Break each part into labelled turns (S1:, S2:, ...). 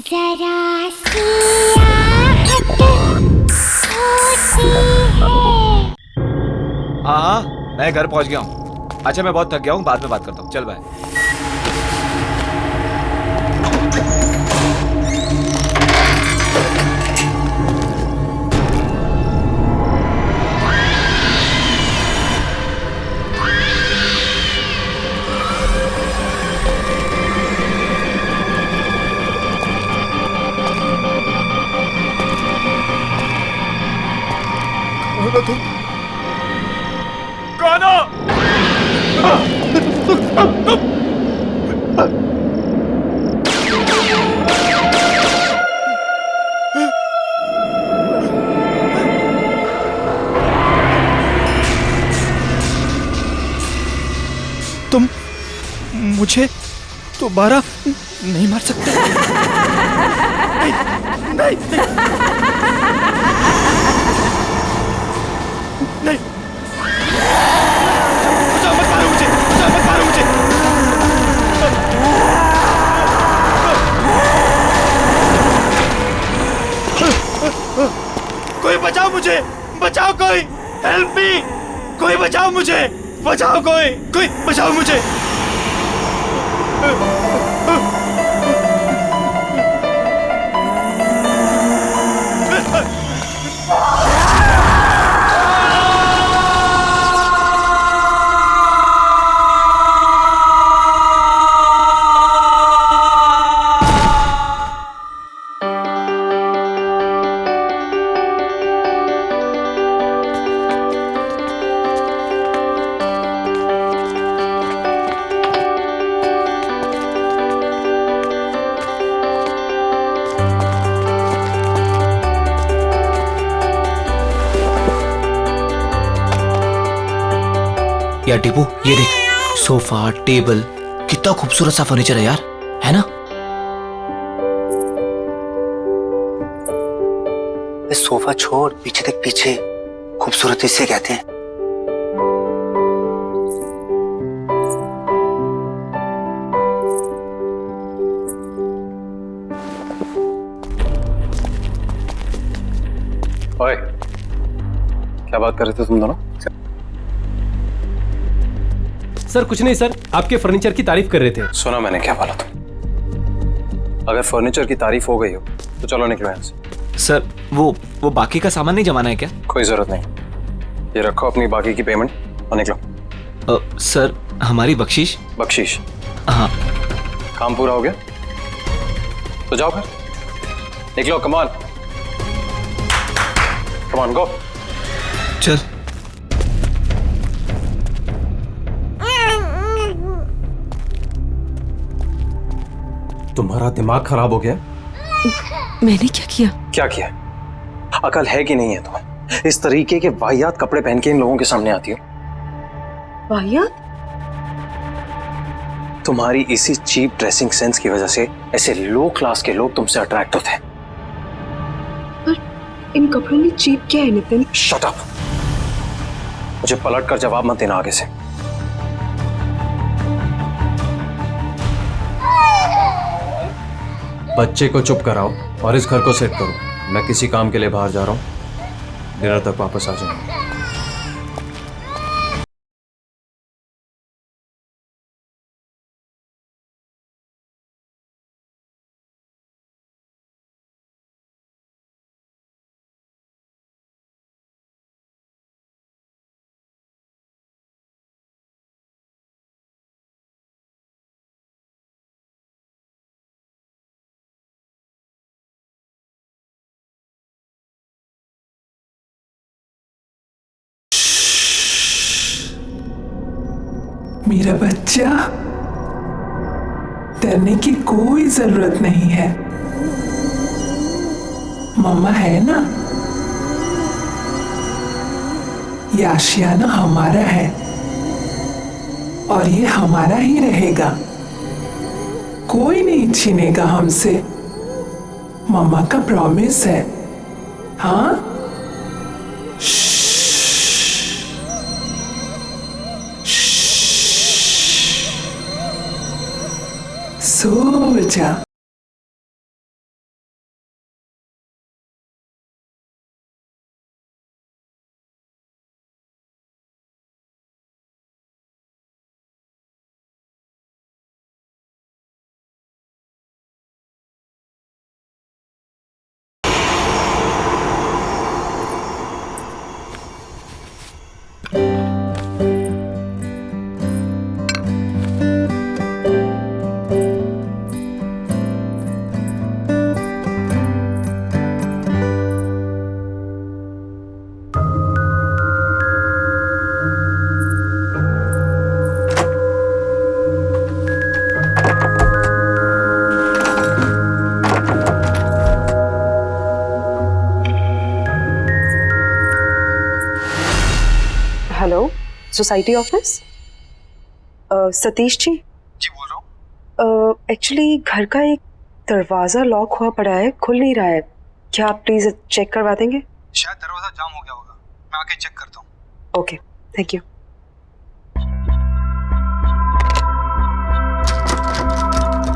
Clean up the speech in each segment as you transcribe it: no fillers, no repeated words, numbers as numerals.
S1: जरा सी आहट होती है।
S2: हाँ हाँ, मैं घर पहुंच गया हूँ। अच्छा, मैं बहुत थक गया हूँ, बाद में बात करता हूँ। चल बाय। कौन हो?
S3: तुम मुझे दोबारा नहीं मार सकते। नहीं, नहीं, नहीं, नहीं। बचाओ, मत मारो मुझे, बचाओ, मत मारो मुझे। कोई बचाओ मुझे, बचाओ कोई, हेल्प मी, कोई बचाओ मुझे, बचाओ कोई बचाओ मुझे।
S4: यार टीपू, ये देख, सोफा, टेबल, कितना खूबसूरत सा फर्नीचर है यार, है ना?
S5: सोफा छोड़, पीछे देख, पीछे खूबसूरती से कहते हैं।
S6: ओए, क्या बात कर रहे थे तुम दोनों?
S7: सर कुछ नहीं सर, आपके फर्नीचर की तारीफ कर रहे थे।
S6: सुना मैंने क्या बोला तुम? अगर फर्नीचर की तारीफ हो गई हो तो चलो निकलो यहाँ से।
S2: सर, वो बाकी का सामान नहीं जमाना है क्या?
S6: कोई जरूरत नहीं, ये रखो अपनी बाकी की पेमेंट और निकलो।
S2: सर, हमारी बख्शीश?
S6: बख्शीश?
S2: हाँ।
S6: काम पूरा हो गया तो जाओ फिर, निकलो। कमान कमान, गो।
S2: चल।
S6: तुम्हारा दिमाग खराब हो गया?
S8: मैंने क्या किया?
S6: क्या किया? अकल है कि नहीं है तुम्हें? इस तरीके के वाहियात कपड़े पहन के इन लोगों के सामने आती हो।
S8: वाहियात?
S6: तुम्हारी इसी चीप ड्रेसिंग सेंस की वजह से ऐसे लो क्लास के लोग तुमसे अट्रैक्ट होते हैं।
S8: पर इन कपड़ों में चीप क्या है नितिन?
S6: शट अप, मुझे पलट कर जवाब मत देना आगे से।
S9: बच्चे को चुप कराओ और इस घर को सेट करो। मैं किसी काम के लिए बाहर जा रहा हूँ, डिनर तक वापस आ जाऊंगा।
S10: मेरा बच्चा, डरने की कोई जरूरत नहीं है। मम्मा है ना, ये आशियाना हमारा है और ये हमारा ही रहेगा। कोई नहीं छीनेगा हमसे, मम्मा का प्रॉमिस है। हाँ, सो जा।
S8: Society office? सतीश जी
S6: बोल रहा हूँ।
S8: एक्चुअली घर का एक दरवाजा लॉक हुआ पड़ा है, खुल नहीं रहा है। क्या आप प्लीज चेक करवा देंगे?
S6: शायद दरवाजा जाम हो गया होगा, मैं आके चेक करता हूँ।
S8: Okay, thank you.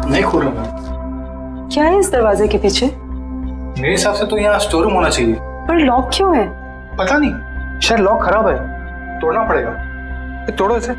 S5: नहीं खोल रहा मैं।
S8: क्या है इस दरवाजे के पीछे?
S5: मेरे हिसाब से तो यहाँ स्टोर रूम होना चाहिए।
S8: पर लॉक क्यों है?
S5: पता नहीं, शायद लॉक खराब है, तोड़ना पड़ेगा। ये तोड़ो इसे।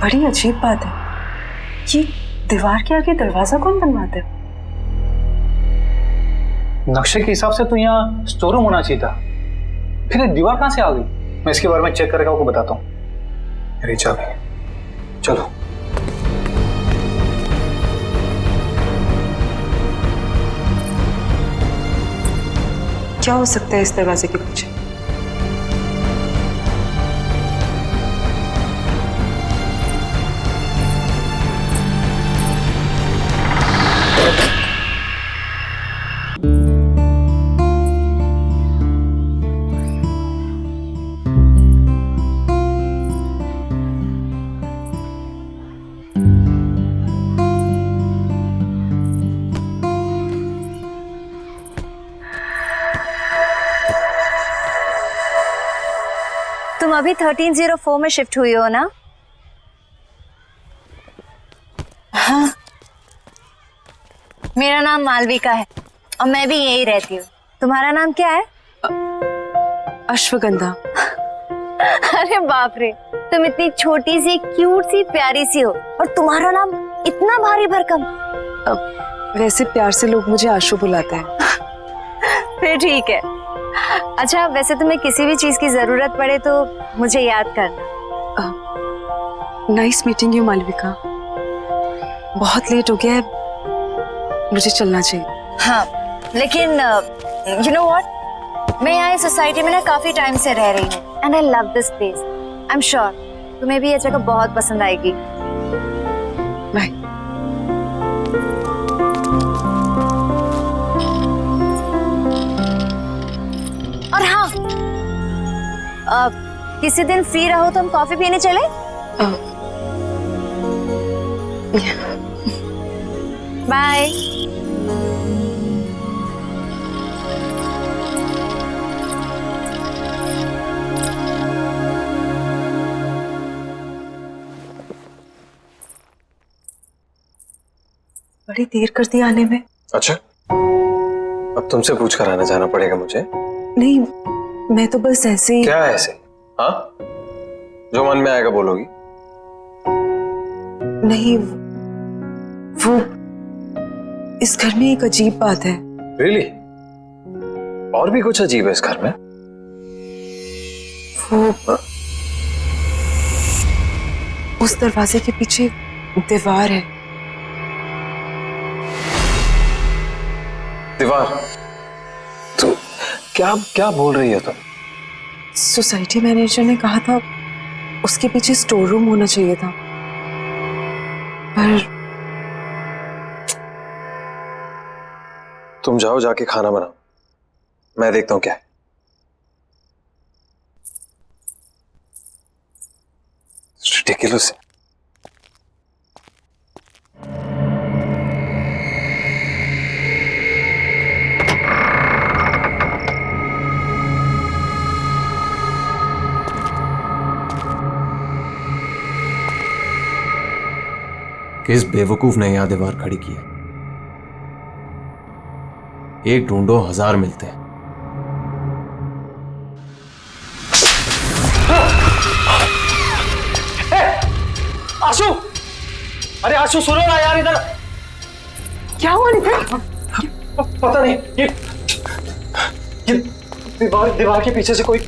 S8: बड़ी अजीब बात है, ये दीवार के आगे दरवाजा कौन बनवाता है?
S5: नक्शे के हिसाब से तो यहाँ स्टोर रूम होना चाहिए था, फिर ये दीवार कहाँ से आ गई? मैं इसके बारे में चेक करके आपको बताता हूँ। मेरी चाबी, चलो।
S8: क्या हो सकता है इस दरवाजे के पीछे?
S1: तुम अभी 1304 में शिफ्ट हुई हो ना? हाँ। मेरा नाम मालविका है और मैं भी यही रहती हूँ। तुम्हारा नाम क्या है?
S8: अश्वगंधा।
S1: अरे बाप रे, तुम इतनी छोटी सी, क्यूट सी, प्यारी सी हो और तुम्हारा नाम इतना भारी भरकम।
S8: वैसे प्यार से लोग मुझे आशु बुलाते हैं।
S1: फिर ठीक है। अच्छा, वैसे तुम्हें किसी भी चीज की जरूरत पड़े तो मुझे याद करना।
S8: Nice meeting you Malvika. बहुत लेट हो गया है, मुझे चलना चाहिए।
S1: हाँ, लेकिन यू नो व्हाट, मैं यहाँ इस सोसाइटी में ना काफी टाइम से रह रही हूँ and I love this place. I am sure तुम्हें भी ये जगह बहुत पसंद आएगी।
S8: बाय।
S1: और हाँ, किसी दिन फ्री रहो तो हम कॉफी पीने चले? बाय।
S8: बड़ी देर कर दी आने में।
S6: अच्छा, अब तुमसे पूछ कर आना जाना पड़ेगा मुझे?
S8: नहीं, मैं तो बस ऐसे ही।
S6: क्या ऐसे? हाँ, जो मन में आएगा बोलोगी?
S8: नहीं, वो इस घर में एक अजीब बात है।
S6: Really? और भी कुछ अजीब है इस घर में?
S8: वो उस दरवाजे के पीछे दीवार है।
S6: दीवार? तो क्या क्या बोल रही है तुम?
S8: सोसाइटी मैनेजर ने कहा था उसके पीछे स्टोर रूम होना चाहिए था, पर
S6: तुम जाओ, जाके खाना बनाओ, मैं देखता हूं क्या है। Ridiculous.
S9: किस बेवकूफ ने यहां दीवार खड़ी की है? एक ढूंढो, 1000 मिलते हैं।
S5: आशु, अरे आशु सुनो ना यार, इधर
S8: क्या हुआ नितिन?
S5: पता नहीं, ये दीवार के पीछे से कोई,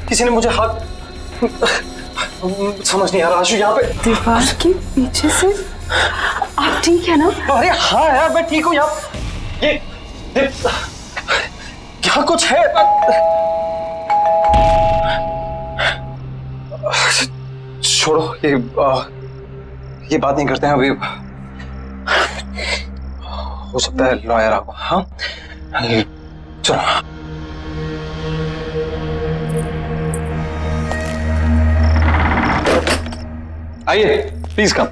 S5: किसी ने मुझे हाथ, समझ नहीं आ रहा आशु। यहाँ पे
S8: दीवार के पीछे से आप ठीक है ना?
S6: अरे हाँ यार मैं ठीक हूँ यार। ये क्या कुछ है? छोड़ो ये बात नहीं करते हैं अभी। हो सकता है लॉयर आपको। हाँ चलो। आइए प्लीज कम।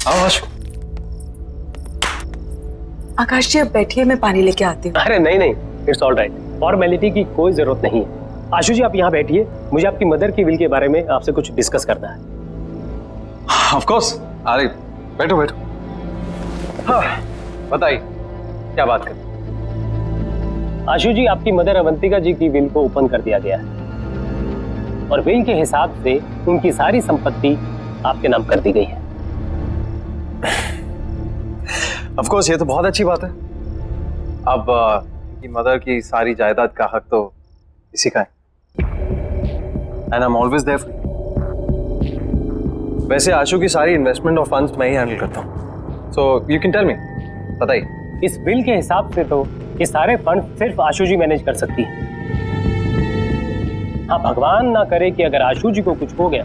S6: आओ आशु।
S8: आकाश जी, अब बैठिए, मैं पानी लेके आती हूँ।
S7: अरे नहीं नहीं, इट्स ऑल राइट, फॉर्मेलिटी की कोई जरूरत नहीं है। आशु जी आप यहाँ बैठिए, मुझे आपकी मदर की विल के बारे में आपसे कुछ डिस्कस करना है।
S6: Of course. अरे बैठो बैठो। हाँ बताइए क्या बात कर।
S7: आशु जी, आपकी मदर अवंतिका जी की विल को ओपन कर दिया गया है और विल के हिसाब से उनकी सारी संपत्ति आपके नाम कर दी गई है।
S6: ऑफ कोर्स ये तो बहुत अच्छी बात है। अब की मदर की सारी जायदाद का हक तो इसी का है। And I am always there for you. वैसे आशु की सारी इन्वेस्टमेंट और फंड्स मैं ही हैंडल करता हूँ। So you can tell me, बताइए।
S7: इस विल के हिसाब से तो ये सारे फंड सिर्फ आशु जी मैनेज कर सकती है। हाँ, भगवान ना करे कि अगर आशु जी को कुछ हो गया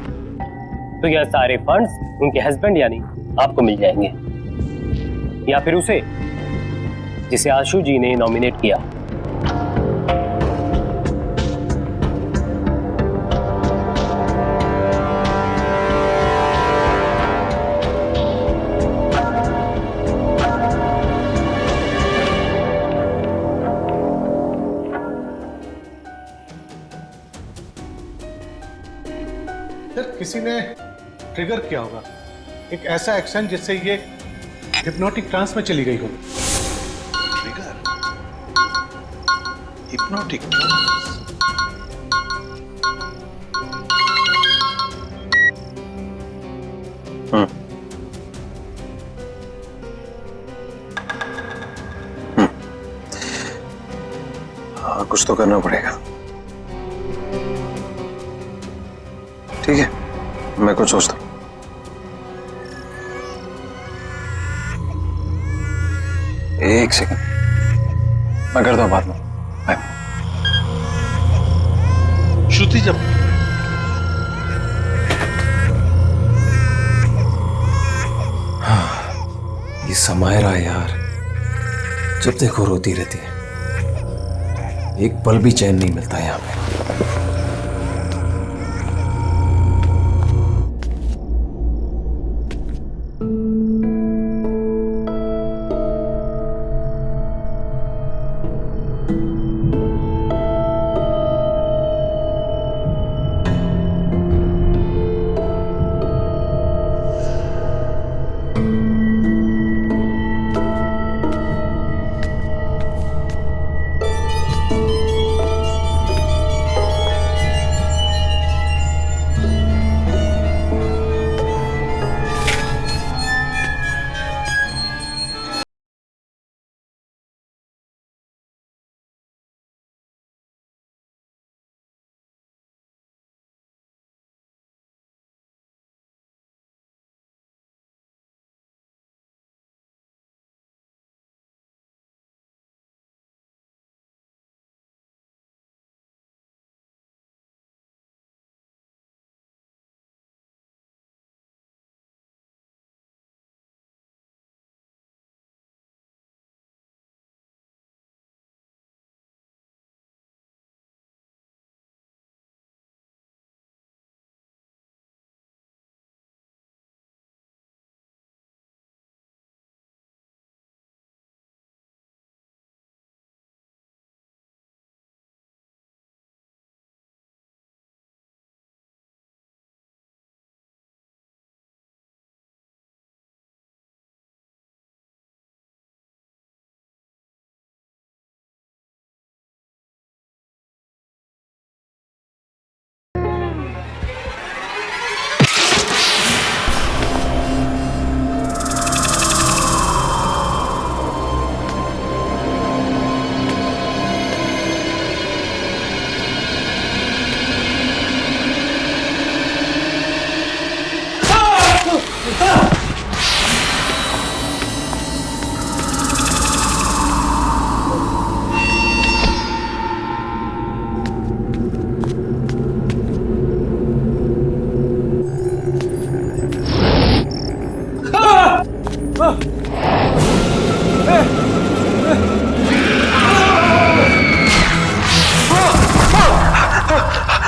S7: तो यह सारे फंड्स उनके हस्बैंड यानी आपको मिल जाएंगे, या फिर उसे जिसे आशु जी ने नॉमिनेट किया।
S11: सर किसी ने ट्रिगर किया होगा एक ऐसा एक्शन जिससे ये हिप्नोटिक ट्रांस में चली गई हो।
S12: Trigger, hypnotic trance.
S6: हाँ कुछ तो करना पड़ेगा। ठीक है, मैं कुछ सोचता हूँ। एक सेकंड, मैं करता हूँ बाद में। बाय।
S12: श्रुति जब
S9: ये समायरा यार, जब देखो रोती रहती है, एक पल भी चैन नहीं मिलता यहाँ पे।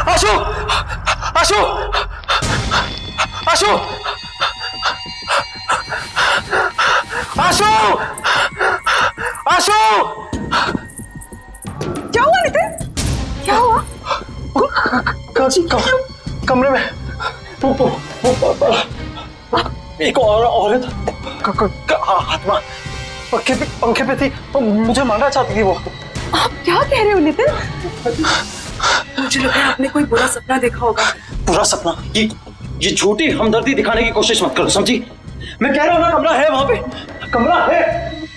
S6: आशु आशु आशु आशु आशु
S8: क्या हुआ नितिन? क्या हुआ?
S6: कमरे में एक औरत आत्मा पंखे पे थी, मुझे मारना चाहती थी वो।
S8: आप क्या कह रहे हो नितिन? मुझे लग रहा है आपने कोई बुरा सपना देखा होगा।
S6: बुरा सपना? ये झूठी हमदर्दी दिखाने की कोशिश मत करो, समझी? मैं कह रहा हूँ ना, कमरा है वहां पे, कमरा है,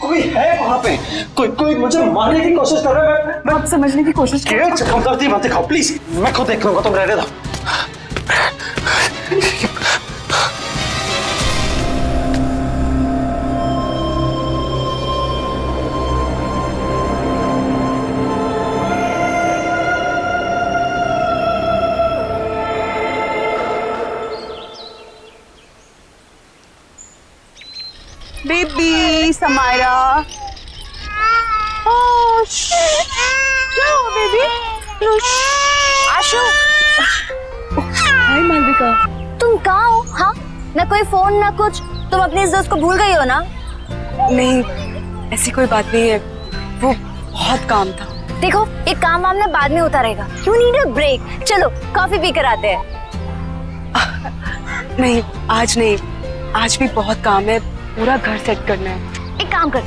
S6: कोई है वहां पे, कोई मुझे मारने की कोशिश कर रहा है। मैं
S8: आप समझने की कोशिश करो।
S6: हमदर्दी मत दिखाओ प्लीज, मैं खुद देख लूंगा, तुम रहने दो।
S8: बेबी समायरा, बेबी
S1: आशु,
S8: हाय मालविका।
S1: तुम कहाँ हो? हाँ, ना कोई फोन ना कुछ। तुम अपनी इस दोस्त को भूल गई हो ना?
S8: नहीं, ऐसी कोई बात नहीं है, वो बहुत काम था।
S1: देखो, एक काम वाम ना बाद में होता रहेगा। You need a break. चलो कॉफी पी कर आते हैं।
S8: नहीं, आज नहीं, आज भी बहुत काम है, पूरा घर सेट करना है।
S1: एक काम कर,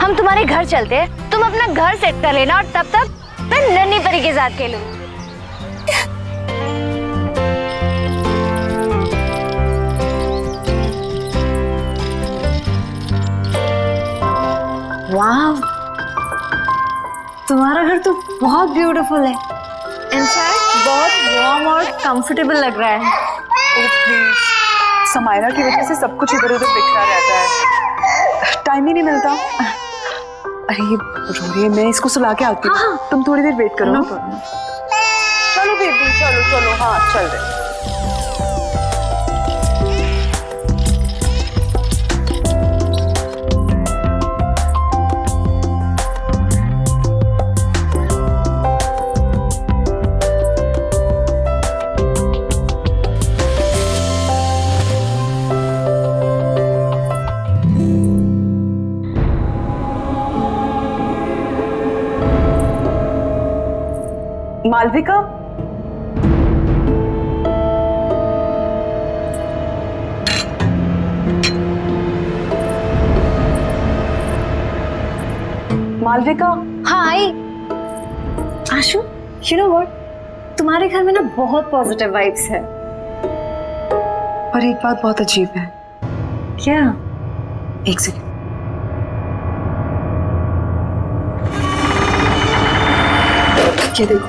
S1: हम तुम्हारे घर चलते हैं, तुम अपना घर सेट कर लेना और तब तक मैं नन्ही परी के साथ खेलूं। वाह, तुम्हारा घर तो बहुत ब्यूटीफुल है। इनफैक्ट बहुत वार्म और कंफर्टेबल लग रहा है।
S8: समायरा की वजह से सब कुछ इधर उधर बिखरा रहता है, टाइम ही नहीं मिलता। अरे ये रो रही है, मैं इसको सुला के आती हूँ।
S1: हाँ।
S8: तुम थोड़ी देर वेट करो। चलो बेबी, चलो चलो, हाँ चल रहे। मालविका, मालविका।
S1: हाँ आई। आशु, यू नो व्हाट, तुम्हारे घर में ना बहुत पॉजिटिव वाइब्स है।
S8: पर एक बात बहुत अजीब है।
S1: क्या?
S8: एक सेकंड। ये देखो,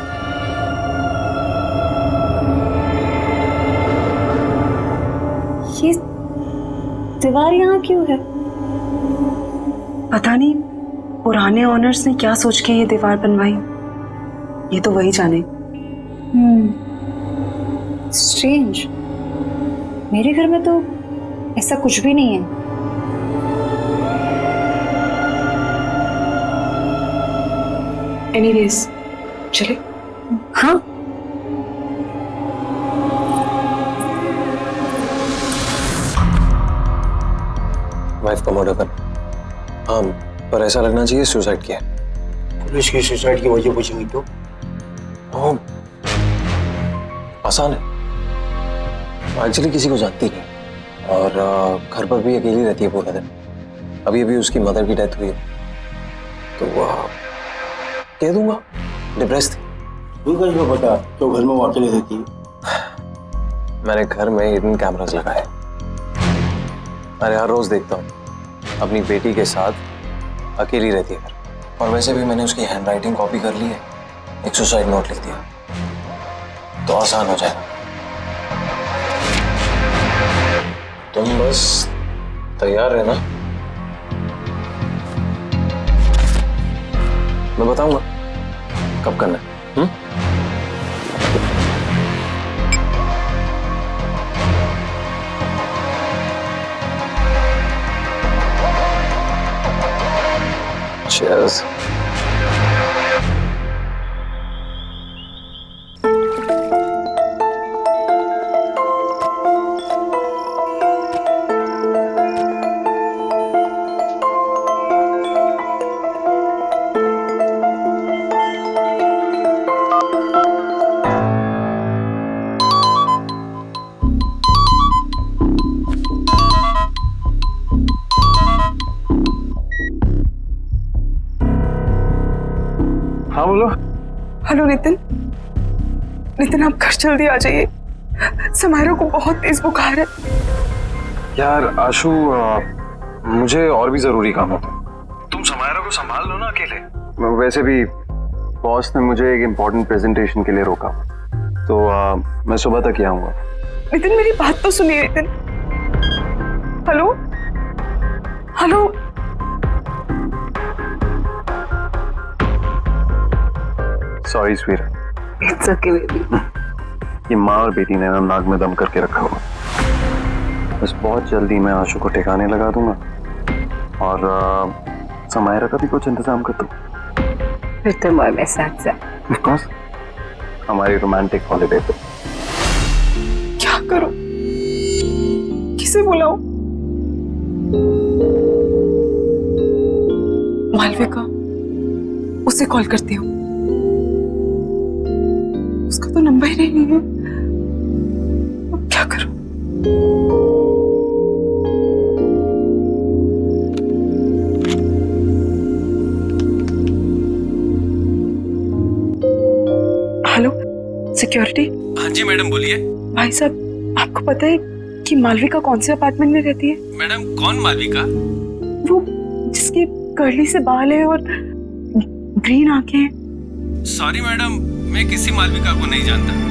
S1: ये दीवार यहाँ क्यों है?
S8: पता नहीं पुराने ओनर्स ने क्या सोच के ये दीवार बनवाई, ये तो वही जाने।
S1: स्ट्रेंज, मेरे घर में तो ऐसा कुछ भी नहीं है।
S8: एनीवेज, चले।
S1: हाँ,
S6: वाइफ का मर्डर कर। हाँ, पर ऐसा लगना चाहिए सुसाइड किया।
S13: पुलिस की सुसाइड की वजह पूछेंगी तो?
S6: आसान है, एक्चुअली किसी को जानती नहीं और घर पर भी अकेली रहती है पूरा दिन। अभी अभी उसकी मदर की डेथ हुई है, तो कह दूंगा डिप्रेस थी।
S13: तू कैसे पता तो घर में वो अकेले रहती है?
S6: मैंने घर में हिडन कैमरास लगाए, अरे हर रोज देखता हूँ अपनी बेटी के साथ अकेली रहती है घर। और वैसे भी मैंने उसकी हैंडराइटिंग कॉपी कर ली है, एक सुसाइड नोट लिख दिया तो आसान हो जाएगा। तुम बस तैयार रहना, मैं बताऊंगा कब करना है। Cheers. हाँ बोलो।
S8: हेलो नितिन। नितिन आप घर जल्दी आ जाइए, समायरा को बहुत तेज बुखार है।
S6: यार आशु, मुझे और भी जरूरी काम होता है। तुम समायरा को संभाल लो ना अकेले। वैसे भी बॉस ने मुझे एक इम्पोर्टेंट प्रेजेंटेशन के लिए रोका, तो मैं सुबह तक ही आऊंगा।
S8: नितिन मेरी बात तो सुनिए Nitin. Hello hello.
S6: Sorry sweet.
S8: It's okay baby.
S6: ये माँ और बेटी ने ना नाक में दम करके रखा हुआ। बस बहुत जल्दी मैं आशु को ठिकाने लगा दूंगा और समायरा का भी कुछ इंतजाम कर दूं।
S8: फिर तुम और मैं साथ साथ।
S6: Of course, हमारी रोमांटिक हॉलिडे पे।
S8: क्या करूं, किसे बुलाऊं? मालविका, उसे कॉल करती हूँ। उसका तो नंबर ही नहीं है। अब क्या करूं? Hello security.
S4: हाँ जी मैडम बोलिए।
S8: भाई साहब, आपको पता है कि मालविका कौन से अपार्टमेंट में रहती है?
S4: मैडम कौन मालविका?
S8: वो जिसकी कर्ली से बाल है और ग्रीन आंखें हैं।
S4: सॉरी मैडम, मैं किसी मालविका को नहीं जानता।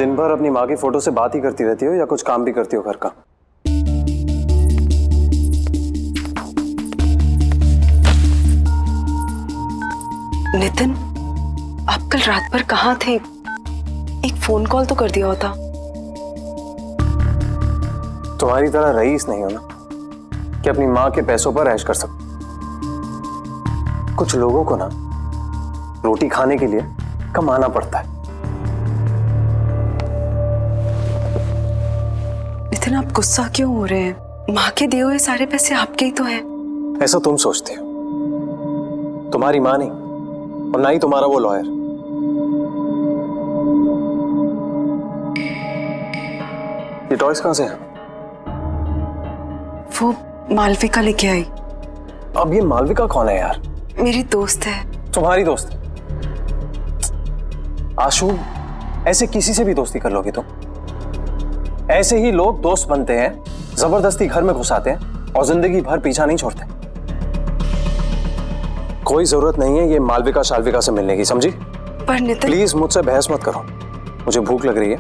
S6: दिन भर अपनी माँ की फोटो से बात ही करती रहती हो या कुछ काम भी करती हो घर का?
S8: नितिन, आप कल रात भर कहाँ थे? एक फोन कॉल तो कर दिया होता।
S6: तुम्हारी तरह रईस नहीं हो ना कि अपनी माँ के पैसों पर ऐश कर सको। कुछ लोगों को ना रोटी खाने के लिए कमाना पड़ता है।
S8: नितिन, आप गुस्सा क्यों हो रहे हैं? माँ के दिए हुए सारे पैसे आपके ही तो हैं।
S6: ऐसा तुम सोचते हो, तुम्हारी माँ नहीं और ना ही तुम्हारा वो लॉयर। ये टॉयज कहां से हैं?
S8: वो मालविका लेके आई।
S6: अब ये मालविका कौन है यार?
S8: मेरी दोस्त है।
S6: तुम्हारी दोस्त? आशु, ऐसे किसी से भी दोस्ती कर लोगे तुम? ऐसे ही लोग दोस्त बनते हैं, जबरदस्ती घर में घुसाते हैं और जिंदगी भर पीछा नहीं छोड़ते। कोई जरूरत नहीं है ये मालविका शालविका से मिलने की, समझी?
S8: पर नितिन,
S6: प्लीज मुझसे बहस मत करो। मुझे भूख लग रही है,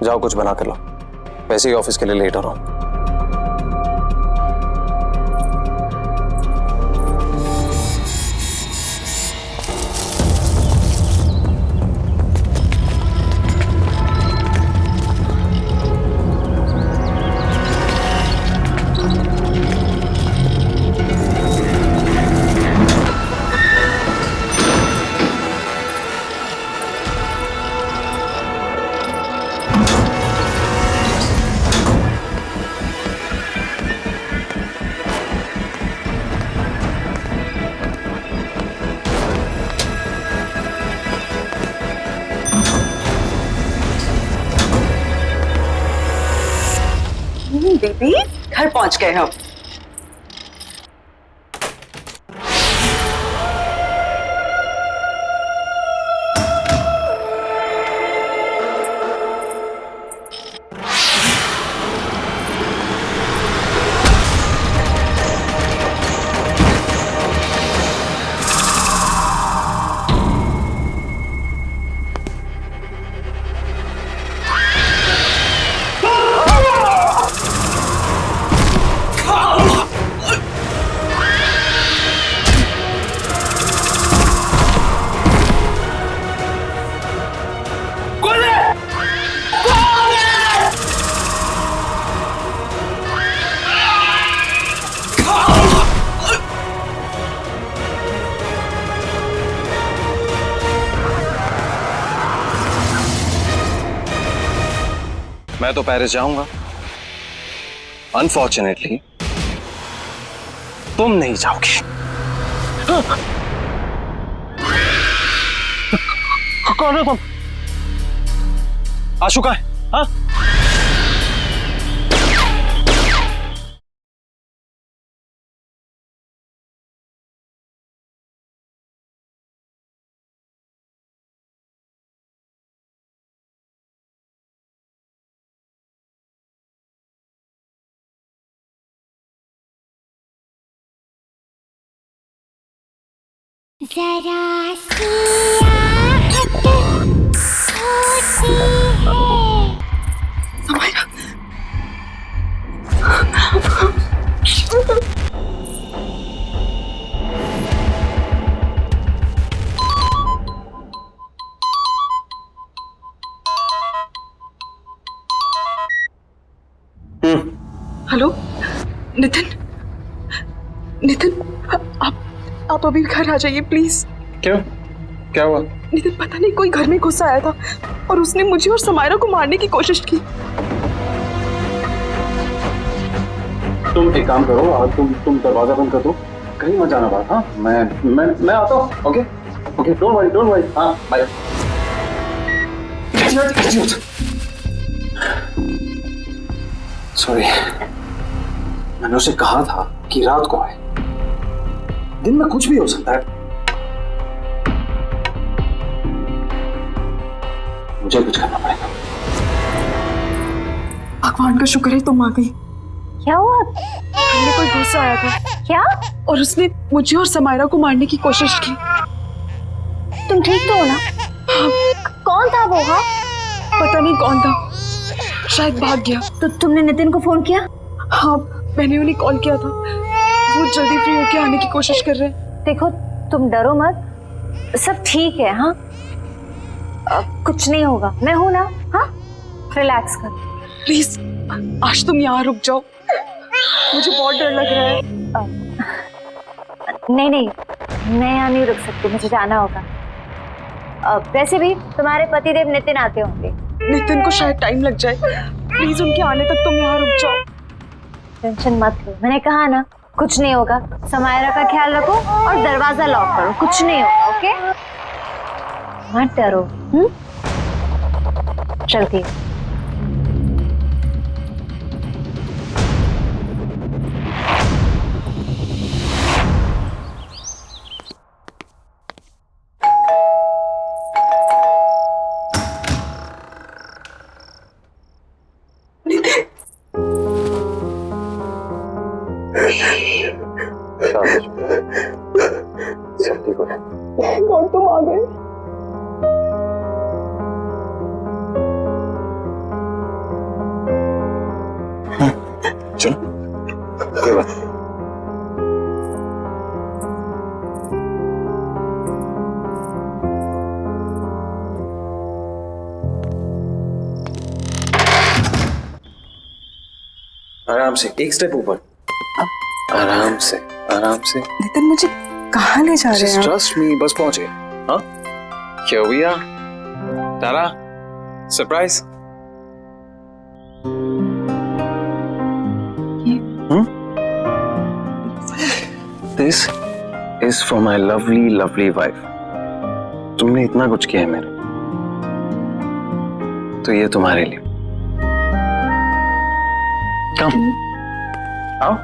S6: जाओ कुछ बना कर लो। वैसे ही ऑफिस के लिए लेट हो रहा हूं।
S8: बेबी, घर पहुंच गए हम।
S6: मैं तो पेरिस जाऊंगा। अनफॉर्चुनेटली तुम नहीं जाओगे। कौन हो तुम? आशु कहाँ है? हाँ?
S14: जरा सी आहट होती है।
S8: हेलो नितिन, नितिन, आप अभी घर आ जाइए प्लीज।
S6: क्यों? क्या हुआ?
S8: नितिन, पता नहीं कोई घर में घुस आया था और उसने मुझे और समायरा को मारने की कोशिश की।
S6: तुम एक काम करो, तुम दरवाजा बंद कर दो, कहीं मत जाना बाहर। हाँ, मैं आता हूँ। Okay okay, don't worry. हाँ, बाय। सॉरी, मैंने उसे कहा था कि रात को आए। दिन में कुछ भी हो सकता है। मुझे कुछ करना पड़ेगा।
S8: भगवान का शुक्र है तुम आ गई।
S1: क्या हुआ?
S8: हमने कोई घुस आया था।
S1: क्या?
S8: और उसने मुझे और समायरा को मारने की कोशिश की।
S1: तुम ठीक तो हो ना?
S8: हाँ।
S1: कौन था वो? हाँ,
S8: पता नहीं कौन था, शायद भाग गया।
S1: तो तुमने नितिन को फोन किया?
S8: हाँ, मैंने उन्हें कॉल किया था, वो जल्दी फ्री होके आने की कोशिश कर रहे हैं।
S1: देखो तुम डरो मत, सब ठीक है। हाँ कुछ नहीं होगा, मैं हूं ना। हाँ रिलैक्स कर।
S8: प्लीज आज तुम यहाँ रुक जाओ, मुझे बहुत डर लग रहा है।
S1: नहीं नहीं, मैं यहाँ नहीं रुक सकती, मुझे जाना होगा। वैसे भी तुम्हारे पतिदेव नितिन आते होंगे।
S8: नितिन को शायद टाइम लग जाए, प्लीज उनके आने तक तुम यहाँ रुक जाओ।
S1: टेंशन मत लो, मैंने कहा ना कुछ नहीं होगा। समायरा का ख्याल रखो और दरवाजा लॉक करो, कुछ नहीं होगा। ओके मत डरो। चलती हूँ।
S6: सब ठीक हो जाए।
S8: कौन तुम आ गए?
S6: चलो ये बात। आराम से, एक स्टेप ऊपर। आराम से आराम से।
S8: नितिन मुझे कहाँ ले जा रहे हैं?
S6: ट्रस्ट मी, बस पहुंचे। हाँ क्या भैया तारा surprise. This is for my lovely lovely wife. तुमने इतना कुछ किया है मेरे, तो ये तुम्हारे लिए। कम आओ।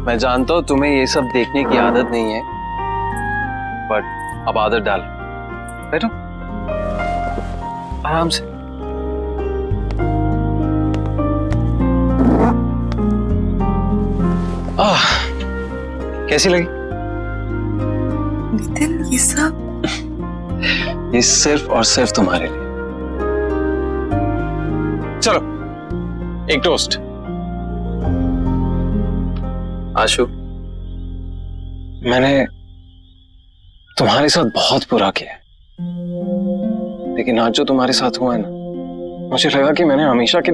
S6: मैं जानता हूं तुम्हें ये सब देखने की आदत नहीं है, बट अब आदत डाल। बैठो आराम से। कैसी लगी?
S8: नितिन ये सब,
S6: ये सिर्फ और सिर्फ तुम्हारे लिए। चलो एक टोस्ट। आशु, मैंने तुम्हारे साथ बहुत बुरा किया, लेकिन आज जो तुम्हारे साथ हुआ है ना, मुझे लगा कि मैंने हमेशा के,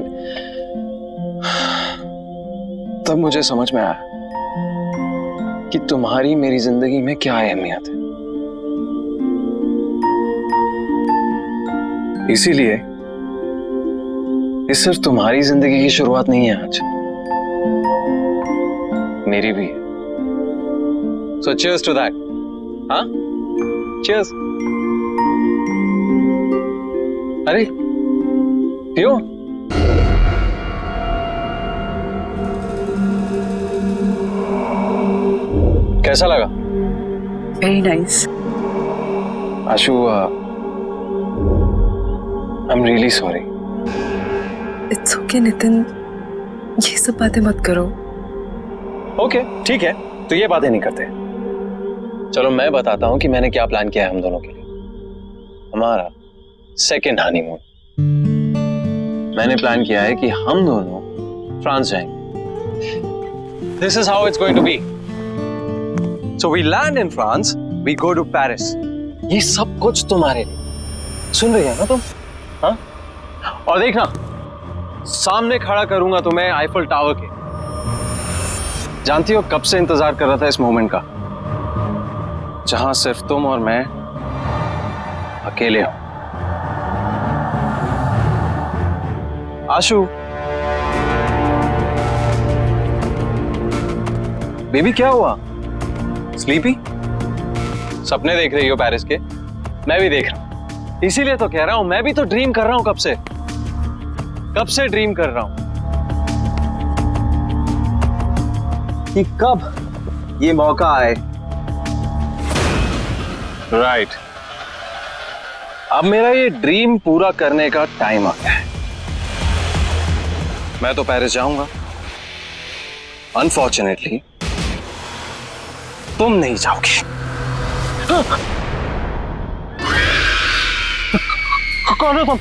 S6: तब मुझे समझ में आया कि तुम्हारी मेरी जिंदगी में क्या अहमियत है। इसीलिए ये सिर्फ तुम्हारी जिंदगी की शुरुआत नहीं है आज, मेरी भी है। So cheers to that. हाँ? Cheers. अरे पियो। कैसा लगा?
S8: Very nice.
S6: Ashu, I'm really sorry.
S8: It's okay Nitin, ये सब बातें मत करो।
S6: ओके ठीक है, तो ये बातें नहीं करते। चलो मैं बताता हूं कि मैंने क्या प्लान किया है हम दोनों के लिए। हमारा सेकेंड हनीमून। मैंने प्लान किया है कि हम दोनों फ्रांस जाएंगे। This is how it's going to be. So we land in France, we go to Paris. ये सब कुछ तुम्हारे लिए। सुन रही है ना तुम? हाँ? और देखना, सामने खड़ा करूंगा तुम्हें आईफल टावर के। जानती हो कब से इंतजार कर रहा था इस मोमेंट का, जहां सिर्फ तुम और मैं अकेले हो। आशु, बेबी क्या हुआ? स्लीपी? सपने देख रही हो पेरिस के? मैं भी देख रहा हूं, इसीलिए तो कह रहा हूं, मैं भी तो ड्रीम कर रहा हूं। कब से ड्रीम कर रहा हूं कि कब ये मौका आए। राइट, अब मेरा ये ड्रीम पूरा करने का टाइम आ गया है। मैं तो पेरिस जाऊंगा, अनफॉर्चुनेटली तुम नहीं जाओगे। कौन?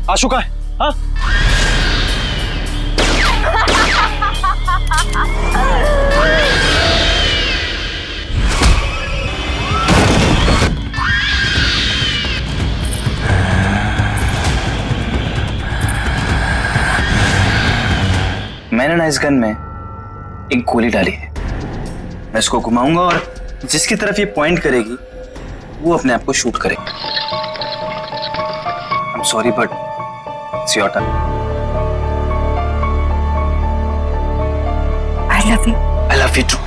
S6: आशु का है? हाँ?
S15: मैंने ना इस गन में एक गोली डाली है। मैं इसको घुमाऊंगा और जिसकी तरफ ये पॉइंट करेगी वो अपने आप को शूट करेगा। I am sorry but it's your turn.
S1: I love you.
S15: I love you too.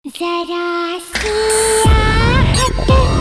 S14: जरा सी आहट होती है।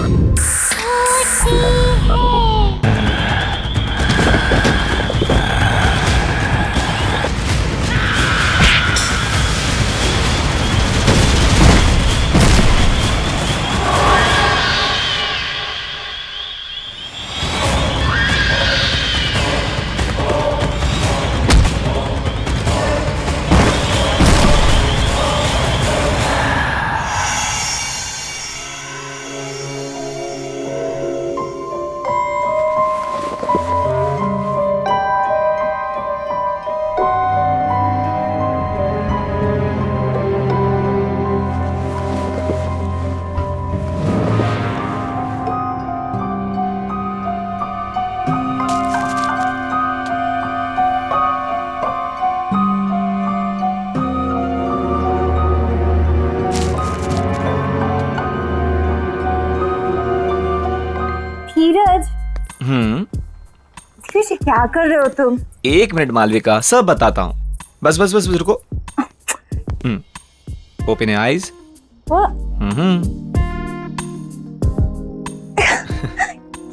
S1: धीरज क्या कर रहे हो तुम?
S2: 1 मिनट मालविका, सब बताता हूँ। बस बस बस रुको। Open your eyes.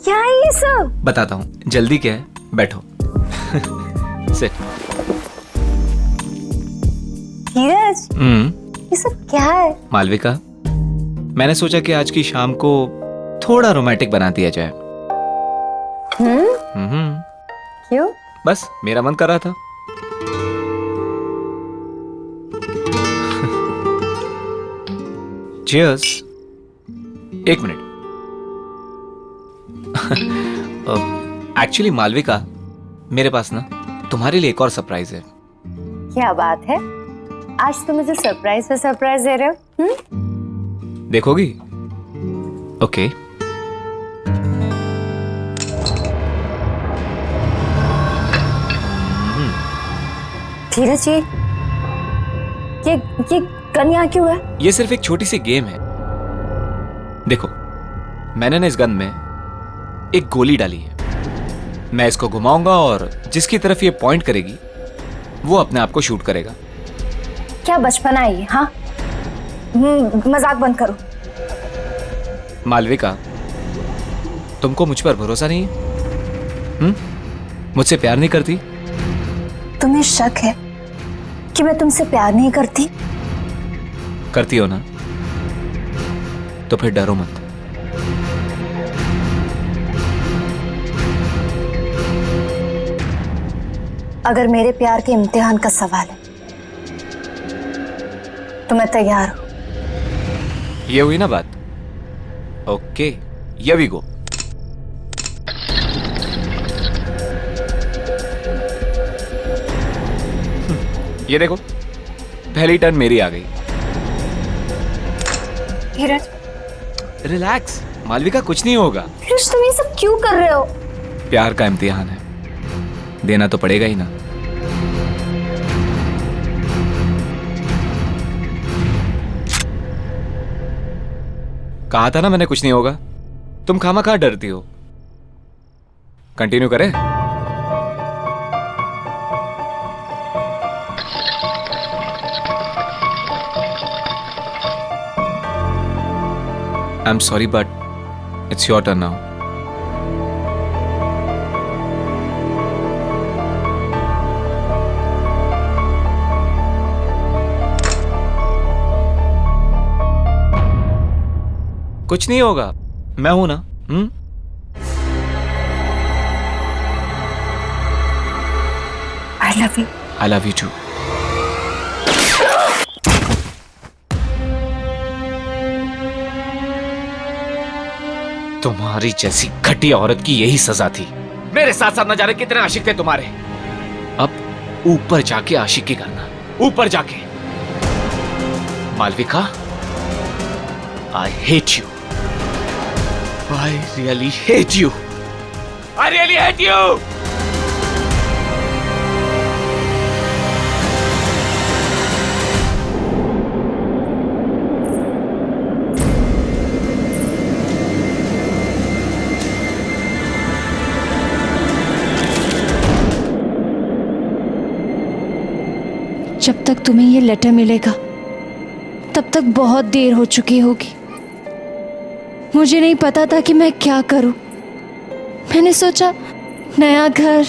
S1: क्या है ये सब?
S2: बताता हूँ, जल्दी क्या है, बैठो। सिट।
S1: धीरज ये सब क्या है?
S2: मालविका, मैंने सोचा कि आज की शाम को थोड़ा रोमांटिक बना दिया जाए।
S1: क्यों?
S2: बस मेरा मन कर रहा था। चीयर्स। 1 मिनट। एक्चुअली मालविका, मेरे पास ना तुम्हारे लिए एक और सरप्राइज है।
S1: क्या बात है? आज तुम मुझे सरप्राइज पे सरप्राइज दे रहे हो?
S2: देखोगी? ओके।
S1: धीरज ये गन यहाँ क्यों है?
S2: ये सिर्फ एक छोटी सी गेम है। देखो, मैंने ना इस गन में एक गोली डाली है। मैं इसको घुमाऊंगा और जिसकी तरफ ये पॉइंट करेगी वो अपने आप को शूट करेगा।
S1: क्या बचपना है ये? हाँ, मजाक बंद करो।
S2: मालविका, तुमको मुझ पर भरोसा नहीं है? मुझसे प्यार नहीं करती?
S1: तुम्हें शक है कि मैं तुमसे प्यार नहीं करती?
S2: करती हो ना? तो फिर डरो मत।
S1: अगर मेरे प्यार के इम्तिहान का सवाल है तो मैं तैयार हूं।
S2: ये हुई ना बात? Okay, here we go. ये देखो, पहली टर्न मेरी आ गई।
S1: धीरज,
S2: रिलैक्स मालविका, कुछ नहीं होगा।
S1: धीरज, तुम ये सब क्यों कर रहे हो?
S2: प्यार का इम्तिहान है, देना तो पड़ेगा ही ना। कहा था ना मैंने कुछ नहीं होगा। तुम खामखा डरती हो। कंटिन्यू करें? I'm sorry, but it's your turn now. कुछ नहीं होगा, मैं हूं ना।
S1: I love you.
S2: I love you too. तुम्हारी जैसी घटिया औरत की यही सजा थी। मेरे साथ साथ न जाने कितने आशिक थे तुम्हारे। अब ऊपर जाके आशिकी करना, ऊपर जाके। Malvika, I hate you. I really hate you. I really hate you.
S1: जब तक तुम्हें ये लेटर मिलेगा तब तक बहुत देर हो चुकी होगी। मुझे नहीं पता था कि मैं क्या करूं। मैंने सोचा नया घर,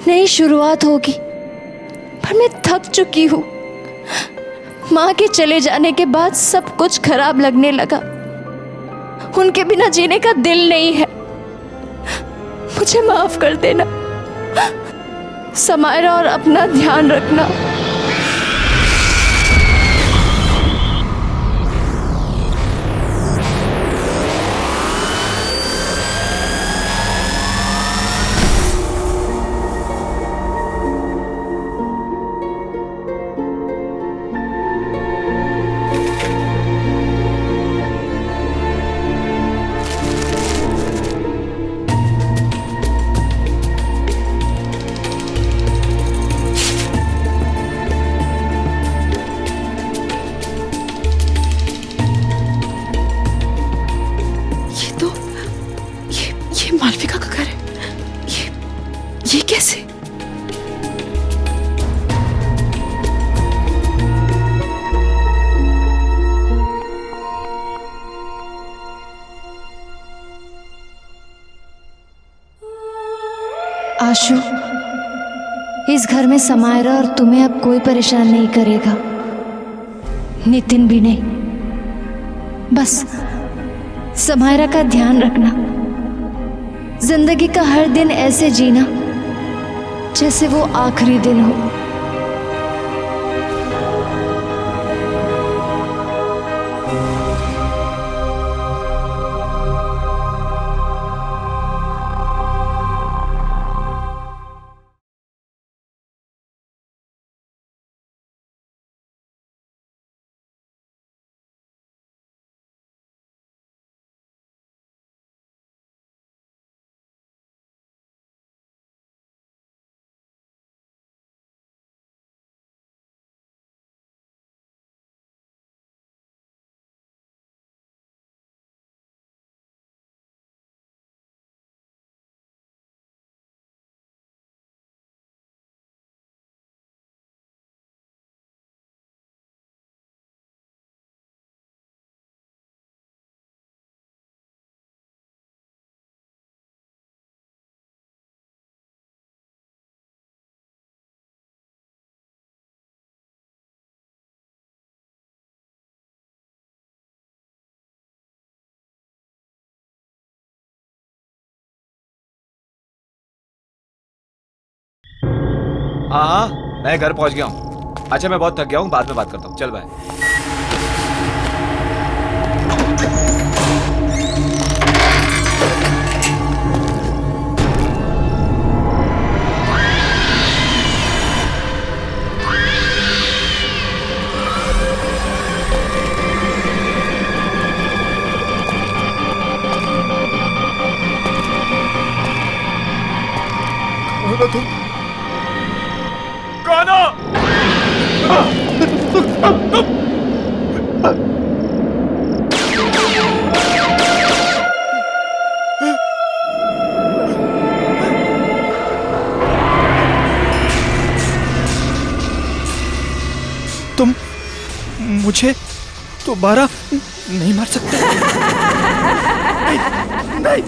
S1: नई शुरुआत होगी, पर मैं थक चुकी हूं। माँ के चले जाने के बाद सब कुछ खराब लगने लगा। उनके बिना जीने का दिल नहीं है। मुझे माफ कर देना समायरा, और अपना ध्यान रखना।
S8: मालविका का घर है। ये कैसे?
S1: आशु, इस घर में समायरा और तुम्हें अब कोई परेशान नहीं करेगा, नितिन भी नहीं। बस समायरा का ध्यान रखना। जिंदगी का हर दिन ऐसे जीना जैसे वो आखिरी दिन हो।
S2: हाँ, मैं घर पहुंच गया हूँ। अच्छा, मैं बहुत थक गया हूँ, बाद में बात करता हूँ। चल बाय।
S3: तुम मुझे दोबारा नहीं मार सकते। नहीं, नहीं,